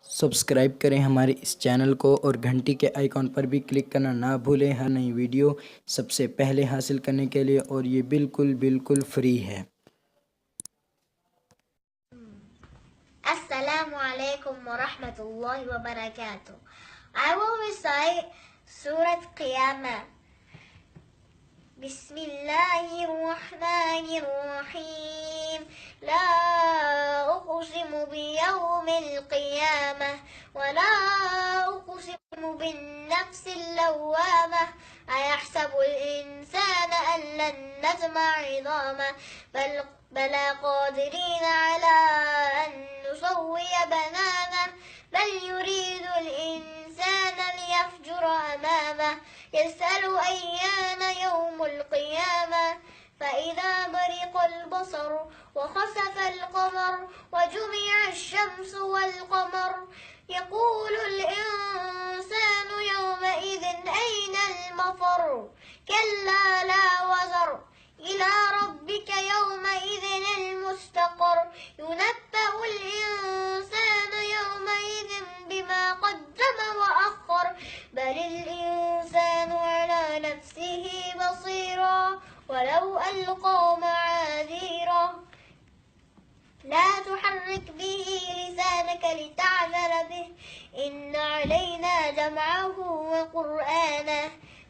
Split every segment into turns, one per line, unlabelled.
सब्सक्राइब करें हमारे इस चैनल को और घंटी के आइकॉन पर भी क्लिक करना ना भूलें हर नई वीडियो सबसे पहले हासिल करने के लिए, और ये बिल्कुल फ्री है।
Assalamu alaikum wa rahmatullahi wa barakatuh. I will recite Surah Qiyamah. Bismillahirrahmanirrahim. La uqsimu biyawmil qiyamah wa la uqsimu bin nafsil lawwamah. أيحسب الإنسان أن لن نجمع عظامه بلى قادرين على أن نسوي بنانه بل يريد الإنسان ليفجر أمامه يسأل أيان يوم القيامة فإذا برق البصر وخسف القمر وجمع الشمس والقمر يقول الإنسان يومئذ أين المفر كلا لا وزر إلى ربك يومئذ المستقر ينبأ الإنسان يومئذ بما قدم وأخر بل الإنسان على نفسه بصيرا ولو ألقى معاذيره لا تحرك به لسانك لتعجل به إن علينا جمعه وقرآنه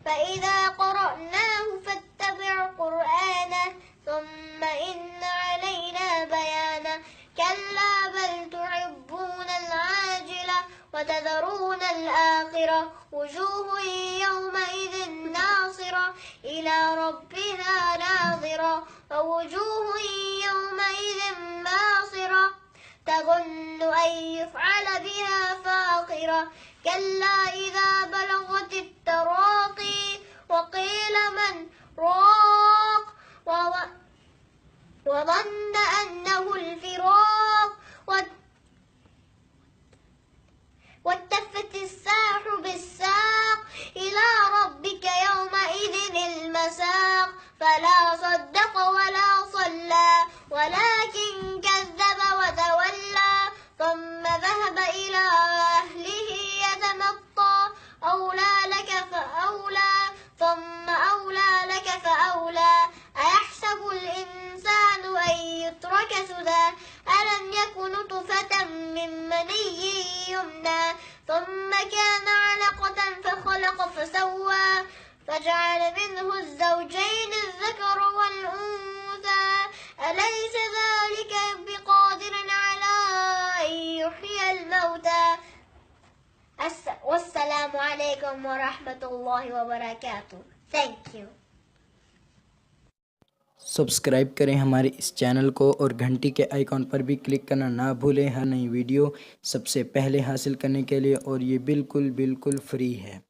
فإذا قرأناه فاتبع قرآنه ثم إن علينا بيانه كلا بل تحبون العاجلة وتذرون الآخرة وجوه يومئذ ناصرة إلى ربها ناظرة ووجوه يومئذ باصرة تظن أن يفعل بها فاقرة كلا إذا بلغت التراقي وقيل من راق وظن أنه الفراق والتفت الساق بالساق إلى ربك يومئذ المساق فلا صدق ولا صلى ولكن كذب وتولى ثم ذهب إلى أهله يتمطى أولى لك فأولى ثم أولى لك فأولى أيحسب الإنسان أن يترك سدى ألم يك نطفة من مني يمنى ثم كان علقة فخلق فسوى فجعل منه الزوجين الذكر والأنثى أليس ذلك بقادر على أن يحيي الموتى والسلام عليكم ورحمة الله وبركاته. Thank you.
Subscribe करें हमारे इस चैनल को और घंटी के आइकॉन पर भी क्लिक करना ना भूलें हर नई वीडियो सबसे पहले हासिल करने के लिए, और ये बिल्कुल फ्री है।